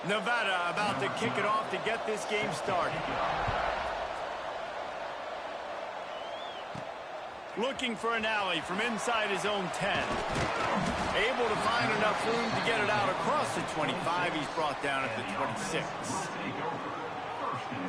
Nevada about to kick it off to get this game started. Looking for an alley from inside his own 10. Able to find enough room to get it out across the 25. He's brought down at the 26.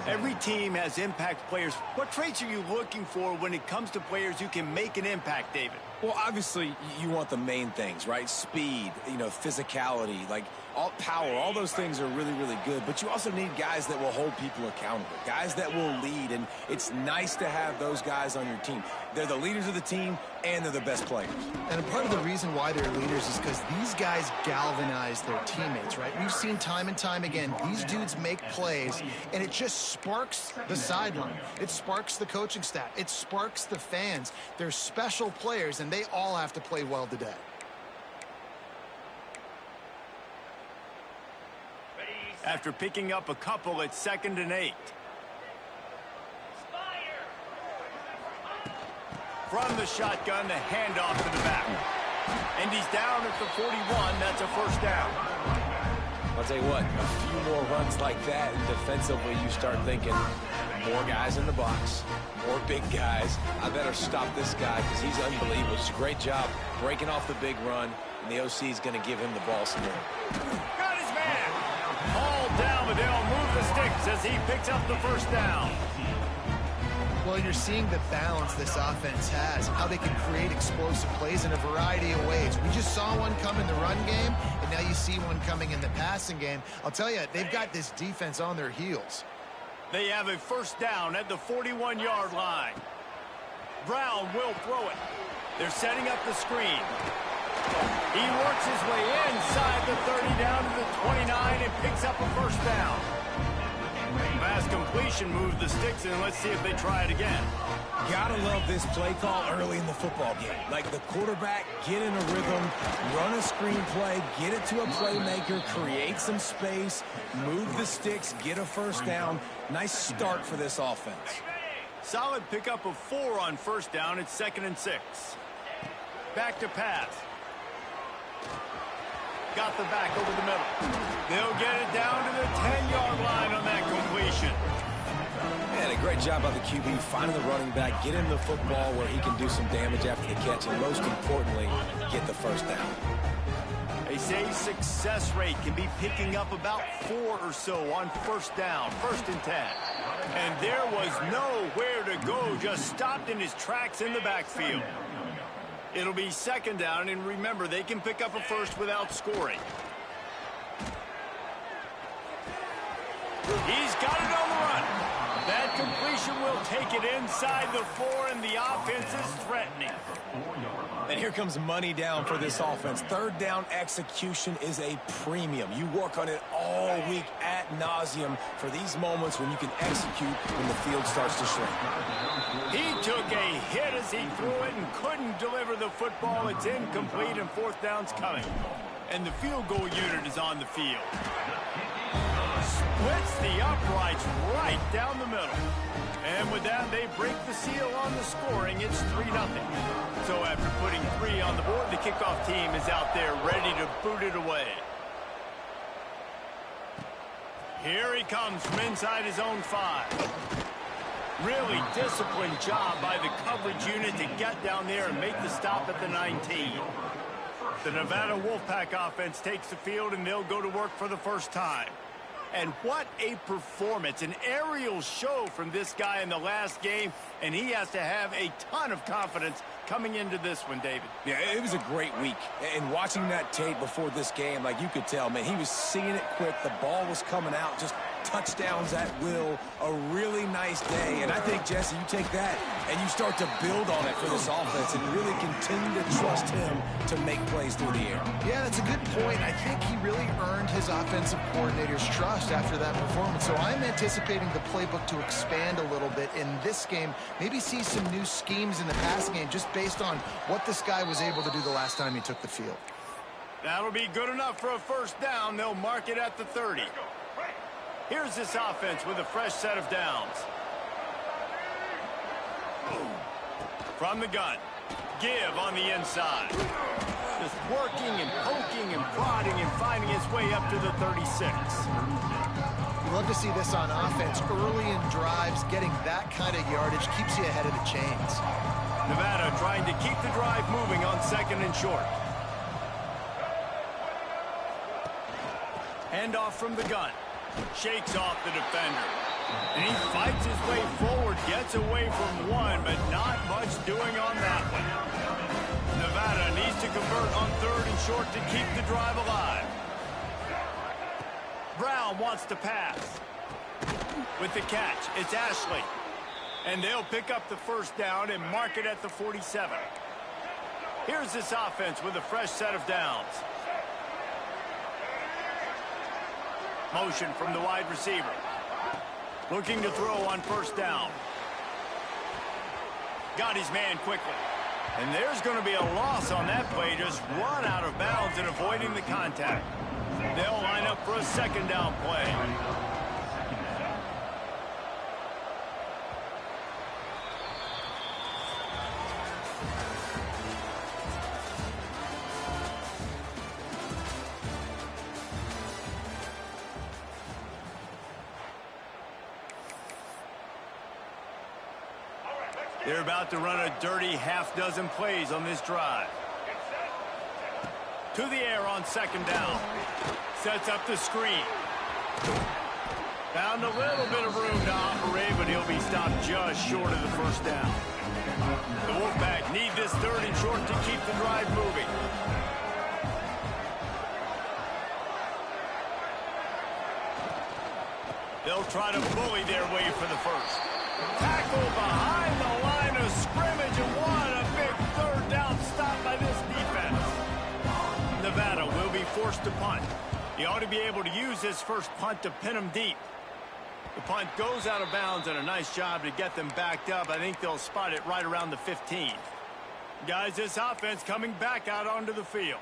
Every team has impact players. What traits are you looking for when it comes to players who can make an impact, David? Well, obviously, you want the main things, right? Speed, physicality, like all power, all those things are really, really good. But you also need guys that will hold people accountable, guys that will lead. And it's nice to have those guys on your team. They're the leaders of the team, and they're the best players. And a part of the reason why they're leaders is because these guys galvanize their teammates, right? We've seen time and time again, these dudes make plays, and it just sparks the sideline. It sparks the coaching staff. It sparks the fans. They're special players, and they all have to play well today. After picking up a couple at 2nd and 8. From the shotgun, the handoff to the back. And he's down at the 41. That's a first down. I'll tell you what, a few more runs like that, and defensively you start thinking, more guys in the box, more big guys. I better stop this guy because he's unbelievable. It's a great job breaking off the big run, and the OC is going to give him the ball some more. Got his man. All down, but they'll move the sticks as he picks up the first down. Well, you're seeing the balance this offense has, how they can create explosive plays in a variety of ways. We just saw one come in the run game, and now you see one coming in the passing game. I'll tell you, they've got this defense on their heels. They have a first down at the 41-yard line. Brown will throw it. They're setting up the screen. He works his way inside the 30 down to the 29 and picks up a first down. Fast completion moves the sticks, and let's see if they try it again. Gotta love this play call early in the football game. Like the quarterback, get in a rhythm, run a screen play, get it to a playmaker, create some space, move the sticks, get a first down. Nice start for this offense. Solid pickup of 4 on first down. It's 2nd and 6. Back to pass. Got the back over the middle. They'll get it down to the 10-yard line on that completion. And a great job by the QB finding the running back, get him the football where he can do some damage after the catch, and most importantly, get the first down. They say success rate can be picking up about 4 or so on first down, 1st and 10. And there was nowhere to go, just stopped in his tracks in the backfield. It'll be 2nd down, and remember, they can pick up a first without scoring. He's got it on the run. That completion will take it inside the 4, and the offense is threatening. And here comes money down for this offense. 3rd down execution is a premium. You work on it all week ad nauseum for these moments when you can execute when the field starts to shrink. He took a hit as he threw it and couldn't deliver the football. It's incomplete, and 4th down's coming. And the field goal unit is on the field. Splits the uprights right down the middle. And with that, they break the seal on the scoring. It's 3-0. So after putting 3 on the board, the kickoff team is out there ready to boot it away. Here he comes from inside his own 5. Really disciplined job by the coverage unit to get down there and make the stop at the 19. The Nevada Wolfpack offense takes the field, and they'll go to work for the first time. And what a performance, an aerial show from this guy in the last game, and he has to have a ton of confidence coming into this one, David. Yeah, it was a great week. And watching that tape before this game, like you could tell, man, he was seeing it quick. The ball was coming out, just touchdowns at will. A really nice day. And I think, Jesse, you take that and you start to build on it for this offense and really continue to trust him to make plays through the air. Yeah, that's a good point. I think he really earned his offensive coordinator's trust after that performance. So I'm anticipating the playbook to expand a little bit in this game. Maybe see some new schemes in the passing game just based on what this guy was able to do the last time he took the field. That'll be good enough for a first down. They'll mark it at the 30. Here's this offense with a fresh set of downs. From the gun. Give on the inside. Just working and poking and prodding and finding his way up to the 36. You love to see this on offense. Early in drives, getting that kind of yardage keeps you ahead of the chains. Nevada trying to keep the drive moving on 2nd and short. Handoff from the gun. Shakes off the defender. And he fights his way forward, gets away from one, but not much doing on that one. Nevada needs to convert on 3rd and short to keep the drive alive. Brown wants to pass. With the catch, it's Ashley. And they'll pick up the 1st down and mark it at the 47. Here's this offense with a fresh set of downs. Motion from the wide receiver. Looking to throw on 1st down. Got his man quickly. And there's going to be a loss on that play. Just run out of bounds and avoiding the contact. They'll line up for a 2nd down play. They're about to run a dirty half-dozen plays on this drive. To the air on 2nd down. Sets up the screen. Found a little bit of room to operate, but he'll be stopped just short of the 1st down. The Wolfpack need this 3rd and short to keep the drive moving. They'll try to bully their way for the 1st. Tackle behind the line of scrimmage, and what a big 3rd down stop by this defense. Nevada will be forced to punt. He ought to be able to use his 1st punt to pin him deep. The punt goes out of bounds, and a nice job to get them backed up. I think they'll spot it right around the 15. Guys, this offense coming back out onto the field.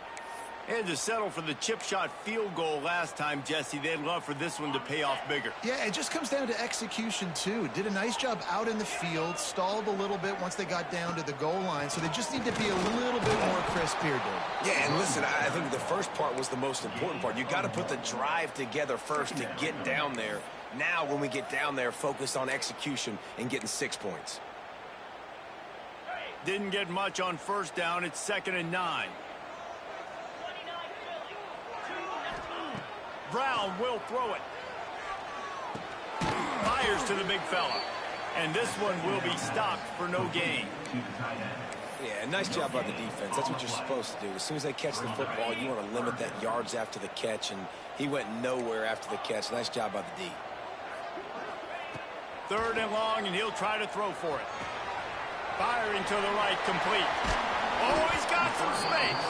They had to settle for the chip shot field goal last time, Jesse. They'd love for this one to pay off bigger. Yeah, it just comes down to execution, too. Did a nice job out in the field, stalled a little bit once they got down to the goal line, so they just need to be a little bit more crisp here, Dave. Yeah, and listen, I think the first part was the most important part. You got to put the drive together first to get down there. Now, when we get down there, focus on execution and getting 6 points. Didn't get much on 1st down. It's 2nd and 9. Brown will throw it. Fires to the big fella. And this one will be stopped for no gain. Yeah, nice job by the defense. That's what you're supposed to do. As soon as they catch the football, you want to limit that yards after the catch, and he went nowhere after the catch. Nice job by the D. 3rd and long, and he'll try to throw for it. Firing to the right, complete. Oh, he's got some space.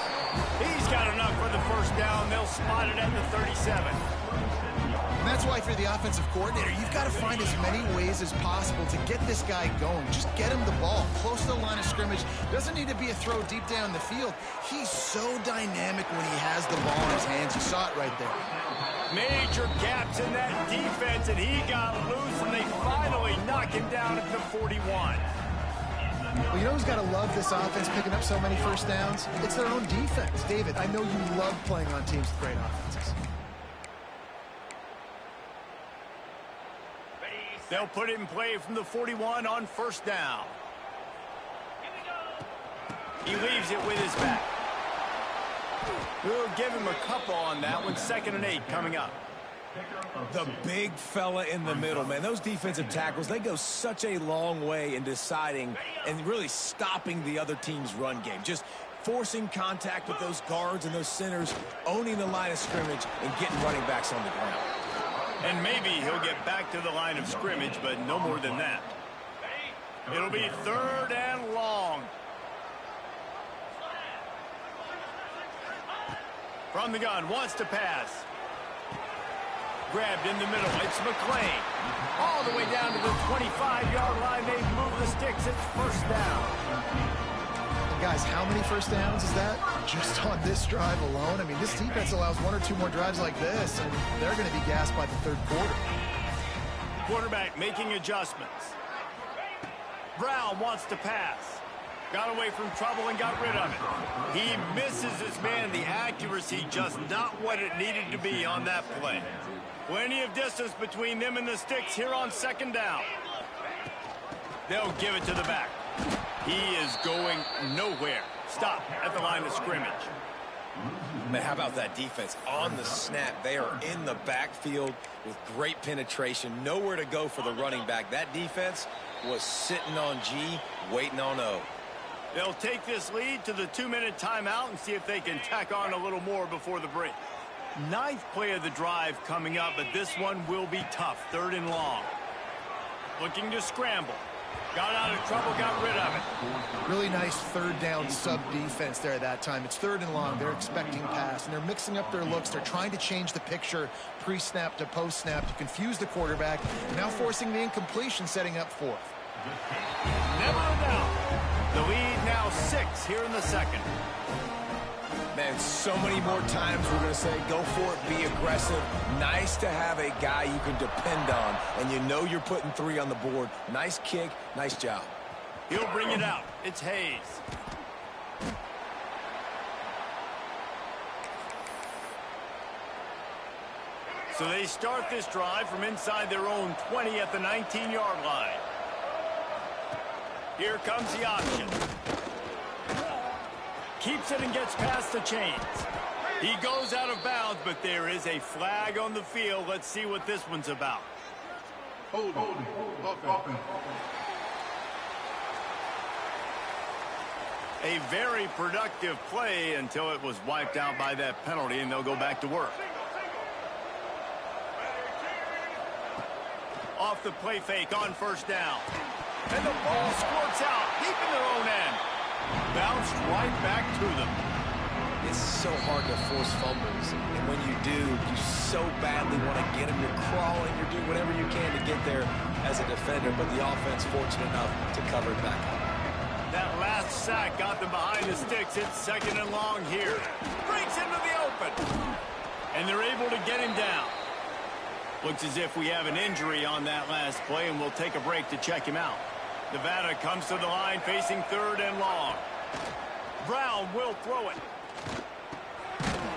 He's got enough for the 1st down. They'll spot it at the 37. And that's why, for the offensive coordinator, you've got to find as many ways as possible to get this guy going. Just get him the ball close to the line of scrimmage. Doesn't need to be a throw deep down the field. He's so dynamic when he has the ball in his hands. You saw it right there. Major gaps in that defense, and he got loose, and they finally knock him down at the 41. Well, you know who's got to love this offense picking up so many 1st downs? It's their own defense. David, I know you love playing on teams with great offenses. They'll put it in play from the 41 on 1st down. He leaves it with his back. We'll give him a couple on that one. 2nd and 8 coming up. The big fella in the middle, man. Those defensive tackles, they go such a long way in deciding and really stopping the other team's run game. Just forcing contact with those guards and those centers, owning the line of scrimmage, and getting running backs on the ground. And maybe he'll get back to the line of scrimmage, but no more than that. It'll be 3rd and long. From the gun, wants to pass. Grabbed in the middle. It's McClain. All the way down to the 25-yard line. They move the sticks. It's 1st down. And guys, how many 1st downs is that? Just on this drive alone? I mean, this defense allows 1 or 2 more drives like this, and they're going to be gassed by the 3rd quarter. Quarterback making adjustments. Brown wants to pass. Got away from trouble and got rid of it. He misses his man. The accuracy just not what it needed to be on that play. Plenty of distance between them and the sticks here on second down. They'll give it to the back. He is going nowhere. Stop at the line of scrimmage. Man, how about that defense? On the snap, they are in the backfield with great penetration. Nowhere to go for the running back. That defense was sitting on G, waiting on O. They'll take this lead to the 2-minute timeout and see if they can tack on a little more before the break. 9th play of the drive coming up, but this one will be tough. 3rd and long. Looking to scramble. Got out of trouble, got rid of it. Really nice 3rd down sub-defense there that time. It's 3rd and long. They're expecting pass, and they're mixing up their looks. They're trying to change the picture pre-snap to post-snap to confuse the quarterback, now forcing the incompletion, setting up 4th. Never a doubt. The lead now 6 here in the 2nd. Man, so many more times we're going to say, go for it, be aggressive. Nice to have a guy you can depend on, and you know you're putting 3 on the board. Nice kick, nice job. He'll bring it out. It's Hayes. So they start this drive from inside their own 20 at the 19-yard line. Here comes the option. Keeps it and gets past the chains. He goes out of bounds, but there is a flag on the field. Let's see what this one's about. Hold on. A very productive play until it was wiped out by that penalty, and they'll go back to work. Off the play fake on 1st down. And the ball squirts out deep in their own end. Bounced right back to them. It's so hard to force fumbles, and when you do, you so badly want to get them. You're crawling, you're doing whatever you can to get there as a defender, but the offense fortunate enough to cover it back up. That last sack got them behind the sticks. It's 2nd and long here. Breaks into the open. And they're able to get him down. Looks as if we have an injury on that last play, and we'll take a break to check him out. Nevada comes to the line facing 3rd and long. Brown will throw it.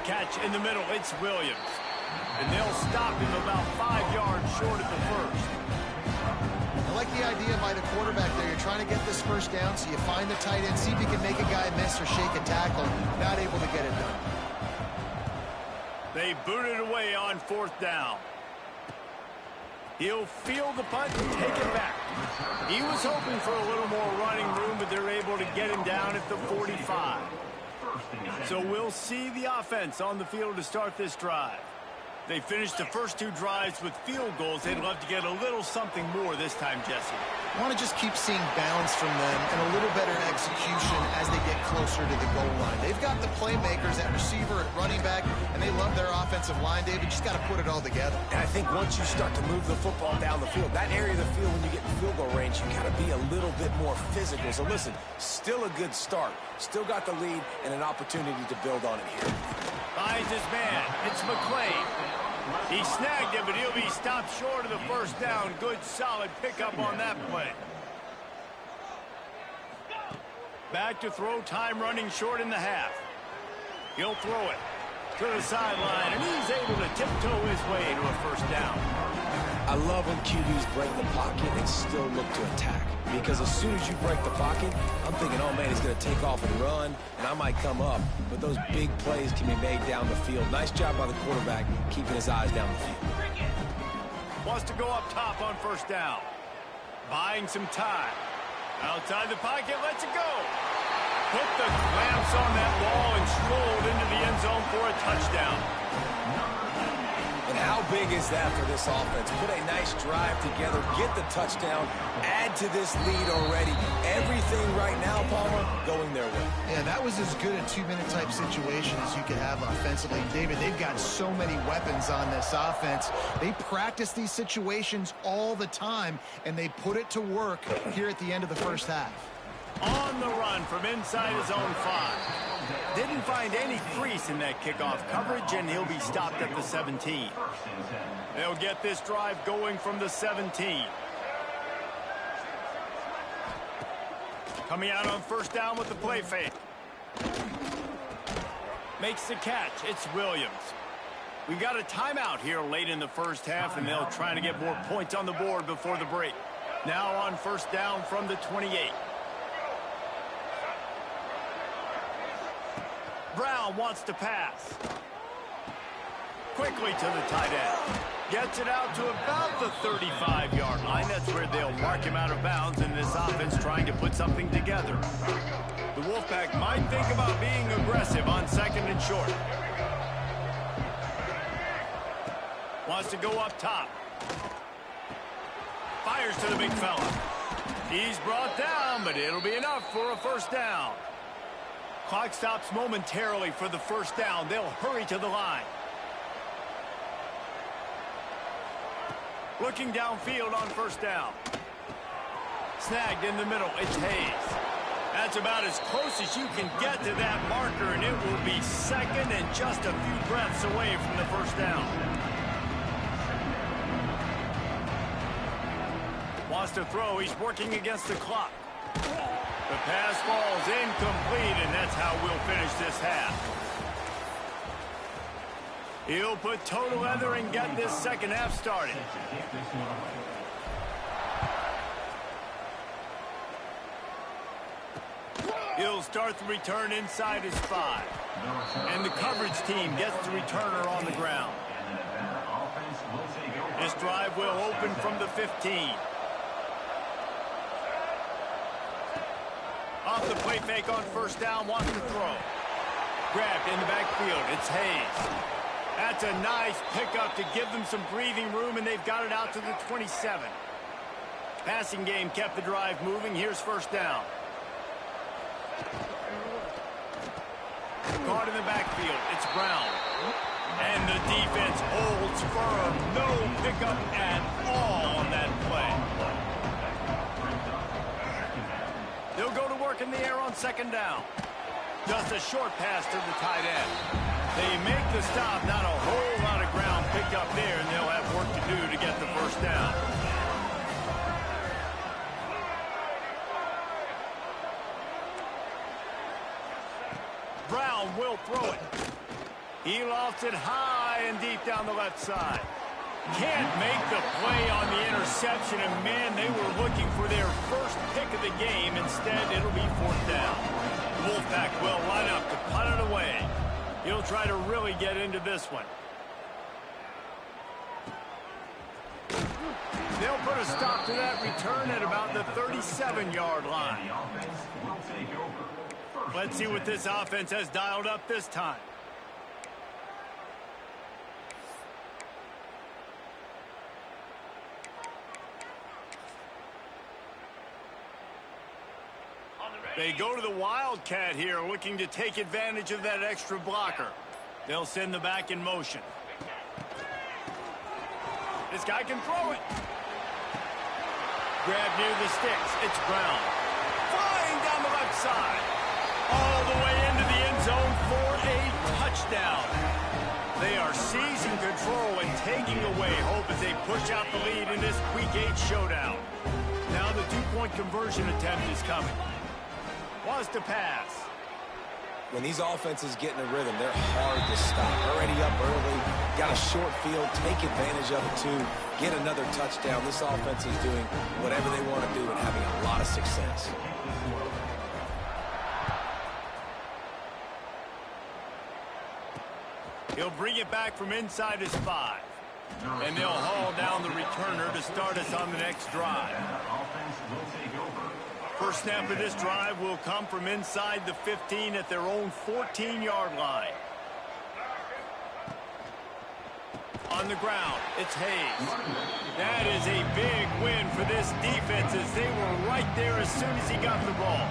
Catch in the middle. It's Williams. And they'll stop him about 5 yards short of the 1st. I like the idea by the quarterback there. You're trying to get this 1st down, so you find the tight end, see if you can make a guy miss or shake a tackle. Not able to get it done. They boot it away on 4th down. He'll field the punt and take it back. He was hoping for a little more running room, but they're able to get him down at the 45. So we'll see the offense on the field to start this drive. They finished the first 2 drives with field goals. They'd love to get a little something more this time, Jesse. I want to just keep seeing bounds from them and a little better execution as they get closer to the goal line. They've got the playmakers at receiver, at running back, and they love their offensive line, David. Just got to put it all together. And I think once you start to move the football down the field, that area of the field when you get in field goal range, you got to be a little bit more physical. So listen, still a good start. Still got the lead and an opportunity to build on it here. Finds his man. It's McClain. He snagged it, but he'll be stopped short of the 1st down. Good, solid pickup on that play. Back to throw, time running short in the half. He'll throw it to the sideline, and he's able to tiptoe his way to a 1st down. I love when QBs break the pocket and still look to attack. Because as soon as you break the pocket, I'm thinking, oh, man, he's going to take off and run, and I might come up. But those big plays can be made down the field. Nice job by the quarterback keeping his eyes down the field. Wants to go up top on 1st down. Buying some time. Outside the pocket, lets it go. Put the clamps on that ball and strolled into the end zone for a touchdown. And how big is that for this offense? Put a nice drive together, get the touchdown, add to this lead already. Everything right now, Palmer, going their way. Yeah, that was as good a 2-minute type situation as you could have offensively. David, they've got so many weapons on this offense. They practice these situations all the time, and they put it to work here at the end of the 1st half. On the run from inside his own 5. Didn't find any crease in that kickoff coverage, and he'll be stopped at the 17. They'll get this drive going from the 17. Coming out on first down with the play fake. Makes the catch. It's Williams. We've got a timeout here late in the first half, and they'll try to get more points on the board before the break. Now on first down from the 28. Brown wants to pass. Quickly to the tight end. Gets it out to about the 35-yard line. That's where they'll mark him out of bounds in this offense trying to put something together. The Wolfpack might think about being aggressive on second and short. Wants to go up top. Fires to the big fella. He's brought down, but it'll be enough for a first down. Clock stops momentarily for the first down. They'll hurry to the line. Looking downfield on first down. Snagged in the middle. It's Hayes. That's about as close as you can get to that marker, and it will be second and just a few breaths away from the first down. Wants to throw. He's working against the clock. The pass falls incomplete, and that's how we'll finish this half. He'll put total leather and get this second half started. He'll start the return inside his 5. And the coverage team gets the returner on the ground. This drive will open from the 15. Off the play fake on first down, wants to throw. Grabbed in the backfield, it's Hayes. That's a nice pickup to give them some breathing room, and they've got it out to the 27. Passing game kept the drive moving. Here's first down. Caught in the backfield, it's Brown. And the defense holds firm. No pickup at all on that play. They'll go to work in the air on second down. Just a short pass to the tight end. They make the stop, not a whole lot of ground picked up there, and they'll have work to do to get the first down. Brown will throw it. He lofts it high and deep down the left side. Can't make the play on the interception, and man, they were looking for their first pick of the game. Instead, it'll be fourth down. Wolfpack will line up to punt it away. He'll try to really get into this one. They'll put a stop to that return at about the 37-yard line. Let's see what this offense has dialed up this time. They go to the Wildcat here, looking to take advantage of that extra blocker. They'll send the back in motion. This guy can throw it. Grab near the sticks. It's Brown. Flying down the left side. All the way into the end zone for a touchdown. They are seizing control and taking away hope as they push out the lead in this Week 8 showdown. Now the two-point conversion attempt is coming. Wants to pass. When these offenses get in a rhythm, they're hard to stop. Already up early, got a short field, take advantage of it too, get another touchdown. This offense is doing whatever they want to do and having a lot of success. He'll bring it back from inside his 5. And they'll haul down the returner to start us on the next drive. First snap of this drive will come from inside the 15 at their own 14-yard line. On the ground, it's Hayes. That is a big win for this defense as they were right there as soon as he got the ball.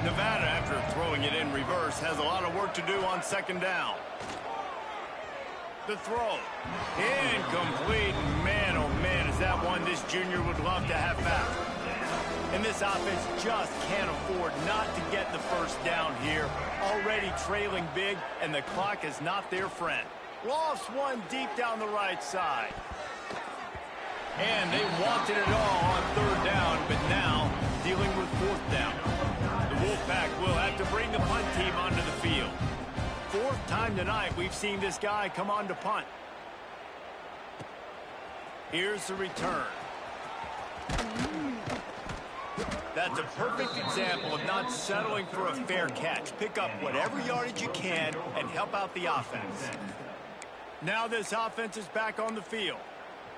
Nevada, after throwing it in reverse, has a lot of work to do on second down. The throw. Incomplete. Man, oh man, is that one this junior would love to have back. And this offense just can't afford not to get the first down here. Already trailing big, and the clock is not their friend. Lofts one deep down the right side. And they wanted it all on third down, but now dealing with fourth down. The Wolfpack will have to bring the punt team onto the field. Fourth time tonight we've seen this guy come on to punt. Here's the return. That's a perfect example of not settling for a fair catch. Pick up whatever yardage you can and help out the offense. Now this offense is back on the field.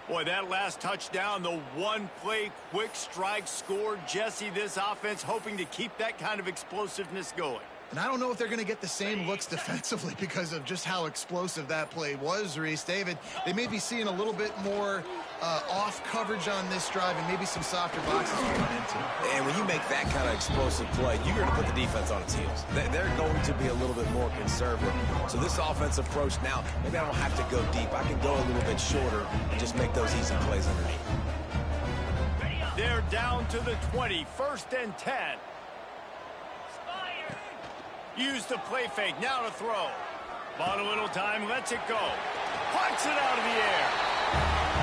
Boy, that last touchdown, the one-play quick strike scored. Jesse, this offense hoping to keep that kind of explosiveness going. And I don't know if they're going to get the same looks defensively because of just how explosive that play was, Reese. David, they may be seeing a little bit more off coverage on this drive and maybe some softer boxes to run into. And when you make that kind of explosive play, you're going to put the defense on its heels. They're going to be a little bit more conservative. So this offense approach now, maybe I don't have to go deep. I can go a little bit shorter and just make those easy plays underneath. They're down to the 20, 1st and 10. Use the play fake, now to throw. Bought a little time, lets it go. Punts it out of the air.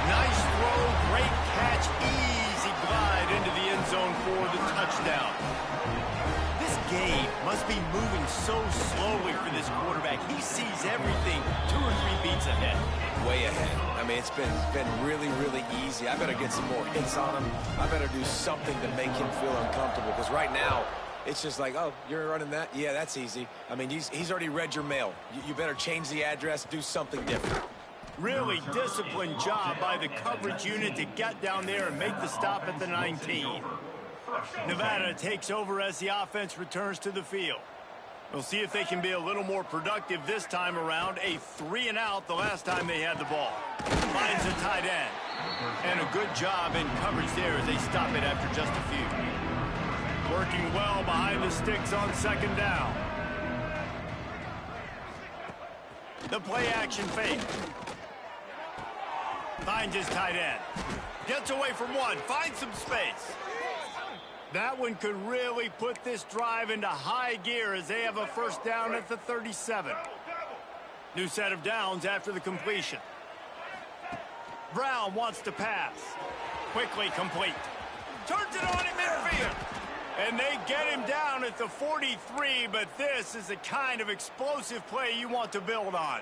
Nice throw, great catch, easy glide into the end zone for the touchdown. This game must be moving so slowly for this quarterback. He sees everything 2 or 3 beats ahead. Way ahead. I mean, it's been really, really easy. I better get some more hits on him. I better do something to make him feel uncomfortable because right now, it's just like, oh, you're running that? Yeah, that's easy. I mean, he's already read your mail. You better change the address, do something different. Really disciplined job by the coverage unit to get down there and make the stop at the 19. Nevada takes over as the offense returns to the field. We'll see if they can be a little more productive this time around. A 3-and-out the last time they had the ball. Finds a tight end. And a good job in coverage there as they stop it after just a few. Working well behind the sticks on 2nd down. The play action fake. Finds his tight end. Gets away from one. Finds some space. That one could really put this drive into high gear as they have a 1st down at the 37. New set of downs after the completion. Brown wants to pass. Quickly complete. Turns it on in midfield. And they get him down at the 43, but this is the kind of explosive play you want to build on.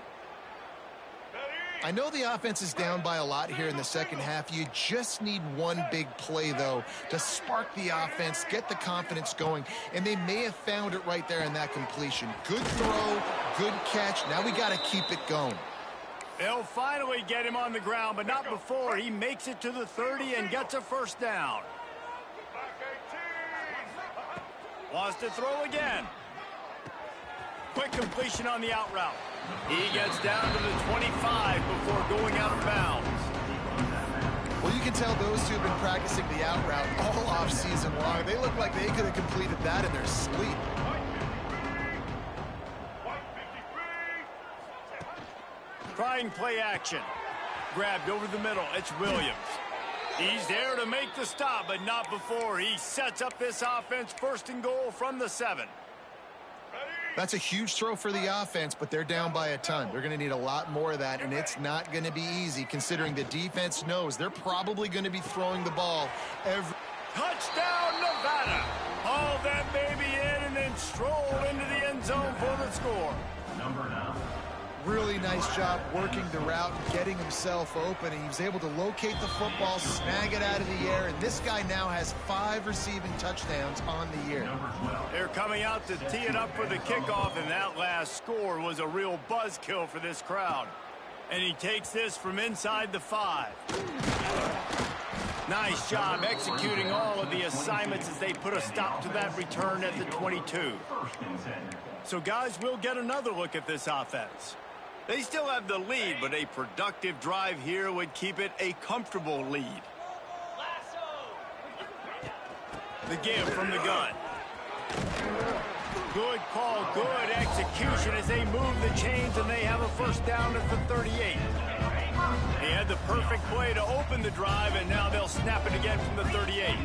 I know the offense is down by a lot here in the second half. You just need one big play, though, to spark the offense, get the confidence going, and they may have found it right there in that completion. Good throw, good catch. Now we got to keep it going. They'll finally get him on the ground, but not before he makes it to the 30 and gets a 1st down. Wants to throw again. Quick completion on the out route. He gets down to the 25 before going out of bounds. Well, you can tell those two have been practicing the out route all off season long. They look like they could have completed that in their sleep. Trying play action. Grabbed over the middle. It's Williams. He's there to make the stop, but not before he sets up this offense 1st and goal from the 7. That's a huge throw for the offense, but they're down by a ton. They're going to need a lot more of that, and it's not going to be easy considering the defense knows they're probably going to be throwing the ball every... Touchdown, Nevada! Haul that baby in and then stroll into the end zone for the score. Really nice job working the route and getting himself open. And he was able to locate the football, snag it out of the air, and this guy now has 5 receiving touchdowns on the year. They're coming out to tee it up for the kickoff, and that last score was a real buzzkill for this crowd. And he takes this from inside the 5. Nice job executing all of the assignments as they put a stop to that return at the 22. So, guys, we'll get another look at this offense. They still have the lead, but a productive drive here would keep it a comfortable lead. The give from the gun. Good call, good execution as they move the chains, and they have a 1st down at the 38. He had the perfect play to open the drive, and now they'll snap it again from the 38.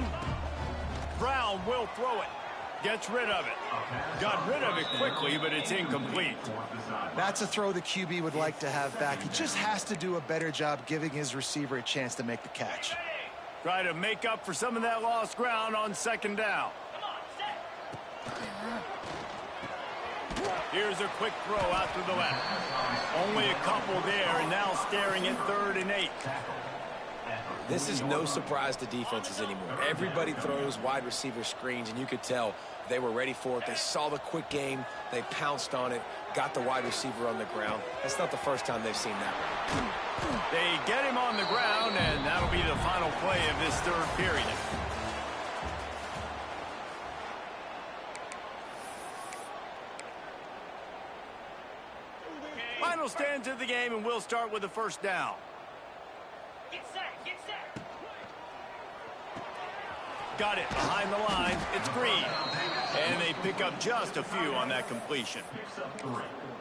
Brown will throw it. Gets rid of it. Got rid of it quickly, but it's incomplete. That's a throw the QB would like to have back. He just has to do a better job giving his receiver a chance to make the catch. Try to make up for some of that lost ground on second down. Here's a quick throw out to the left. Only a couple there, and now staring at 3rd and 8. This is no surprise to defenses anymore. Everybody throws wide receiver screens, and you could tell they were ready for it. They saw the quick game. They pounced on it, got the wide receiver on the ground. That's not the first time they've seen that one. They get him on the ground, and that'll be the final play of this 3rd period. Final stands of the game, and we'll start with the 1st down. Get set, get set. Got it behind the line. It's Green. And they pick up just a few on that completion.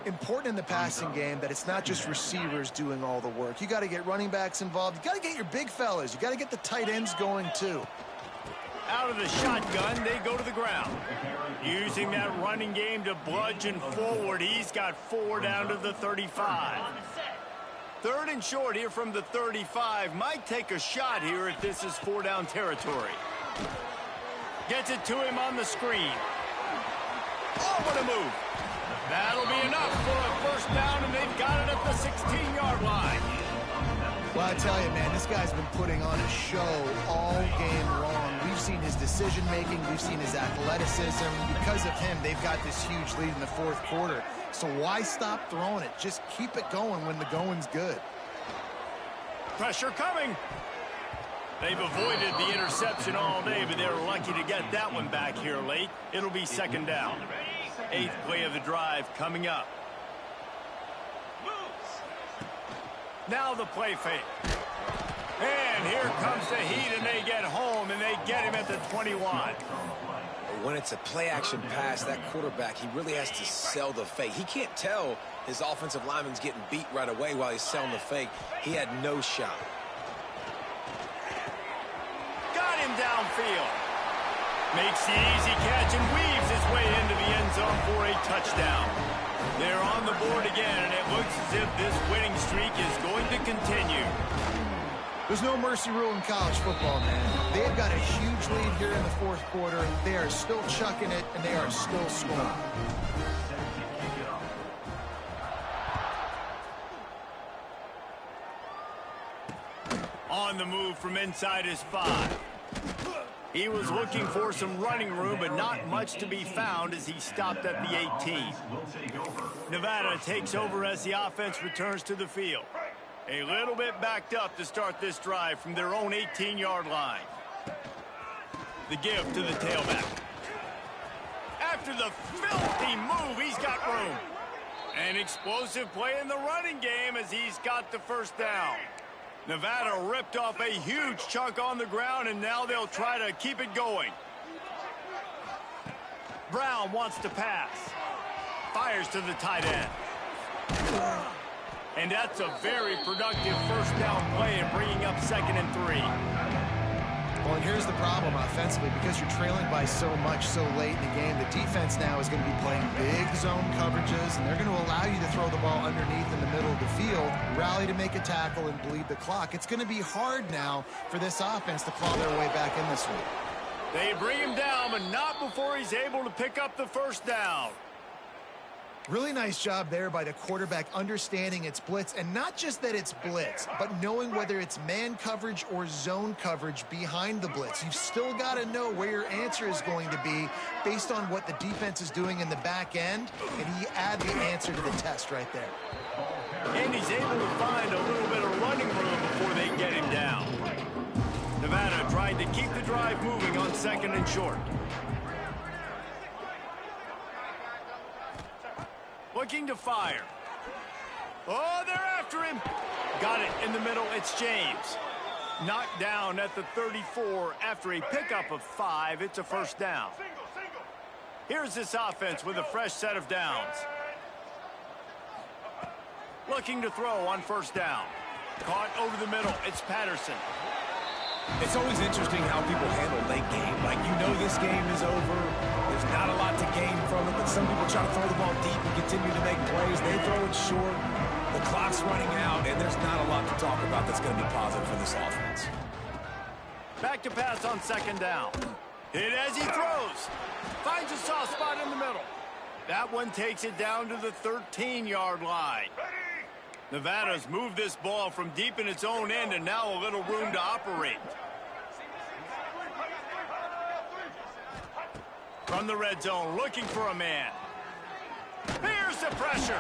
Important in the passing game that it's not just receivers doing all the work. You got to get running backs involved. You got to get your big fellas. You got to get the tight ends going too. Out of the shotgun, they go to the ground. Using that running game to bludgeon forward, he's got 4 down to the 35. 3rd and short here from the 35. Might take a shot here if this is 4-down territory. Gets it to him on the screen. Oh, what a move. That'll be enough for a 1st down, and they've got it at the 16-yard line. Well, I tell you, man, this guy's been putting on a show all game long. We've seen his decision-making. We've seen his athleticism. Because of him, they've got this huge lead in the 4th quarter. So why stop throwing it? Just keep it going when the going's good. Pressure coming. They've avoided the interception all day, but they're lucky to get that one back here late. It'll be 2nd down. 8th play of the drive coming up. Now the play fake. And here comes the heat, and they get home, and they get him at the 21. When it's a play-action pass, that quarterback, he really has to sell the fake. He can't tell his offensive lineman's getting beat right away while he's selling the fake. He had no shot. Got him downfield. Makes the easy catch and weaves his way into the end zone for a touchdown. They're on the board again, and it looks as if this winning streak is going to continue. There's no mercy rule in college football, man. They've got a huge lead here in the 4th quarter. They are still chucking it, and they are still scoring. On the move from inside his 5. He was looking for some running room, but not much to be found as he stopped at the 18. Nevada takes over as the offense returns to the field. A little bit backed up to start this drive from their own 18-yard line. The give to the tailback. After the filthy move, he's got room. An explosive play in the running game as he's got the 1st down. Nevada ripped off a huge chunk on the ground, and now they'll try to keep it going. Brown wants to pass. Fires to the tight end. And that's a very productive 1st down play and bringing up 2nd and 3. Well, and here's the problem offensively. Because you're trailing by so much so late in the game, the defense now is going to be playing big zone coverages, and they're going to allow you to throw the ball underneath in the middle of the field, rally to make a tackle, and bleed the clock. It's going to be hard now for this offense to claw their way back in this one. They bring him down, but not before he's able to pick up the 1st down. Really nice job there by the quarterback understanding it's blitz, and not just that it's blitz, but knowing whether it's man coverage or zone coverage behind the blitz. You've still got to know where your answer is going to be based on what the defense is doing in the back end, and he add the answer to the test right there. And he's able to find a little bit of running room before they get him down. Nevada trying to keep the drive moving on 2nd and short. Looking to fire. Oh, they're after him. Got it in the middle. It's James. Knocked down at the 34 after a pickup of 5. It's a 1st down. Here's this offense with a fresh set of downs. Looking to throw on 1st down. Caught over the middle. It's Patterson. It's always interesting how people handle late game. Like, you know this game is over. There's not a lot to gain from it, but some people try to throw the ball deep and continue to make plays. They throw it short. The clock's running out, and there's not a lot to talk about that's going to be positive for this offense. Back to pass on second down. Hit as he throws. Finds a soft spot in the middle. That one takes it down to the 13-yard line. Nevada's moved this ball from deep in its own end and now a little room to operate. From the red zone, looking for a man. Here's the pressure.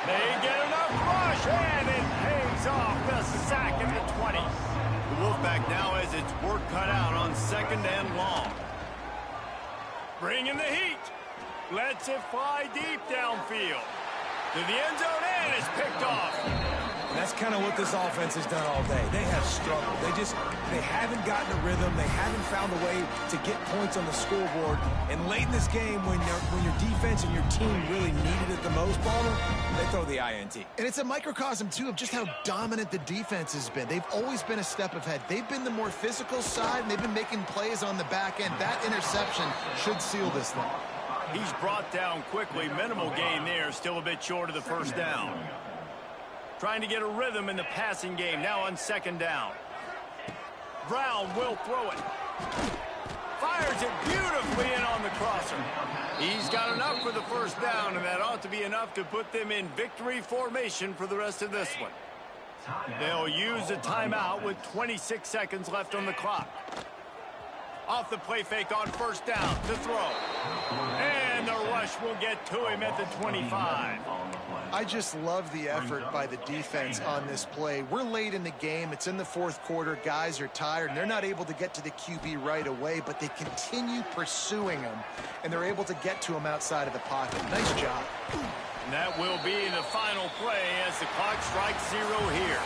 They get enough rush, and it pays off the sack at the 20. The Wolfpack now has its work cut out on second and long. Bringing the heat. Lets it fly deep downfield. To the end zone, and it's picked off. And that's kind of what this offense has done all day. They have struggled. They haven't gotten a rhythm. They haven't found a way to get points on the scoreboard. And late in this game, when your defense and your team really needed it the most, Balmer, they throw the INT. And it's a microcosm, too, of just how dominant the defense has been. They've always been a step ahead. They've been the more physical side, and they've been making plays on the back end. That interception should seal this thing. He's brought down quickly. Minimal gain there. Still a bit short of the first down. Trying to get a rhythm in the passing game. Now on second down. Brown will throw it. Fires it beautifully in on the crosser. He's got enough for the first down, and that ought to be enough to put them in victory formation for the rest of this one. They'll use a timeout with 26 seconds left on the clock. Off the play fake on first down to throw. And the rush will get to him at the 25. I just love the effort by the defense on this play. We're late in the game. It's in the fourth quarter. Guys are tired, and they're not able to get to the QB right away, but they continue pursuing him, and they're able to get to him outside of the pocket. Nice job. And that will be the final play as the clock strikes 0 here.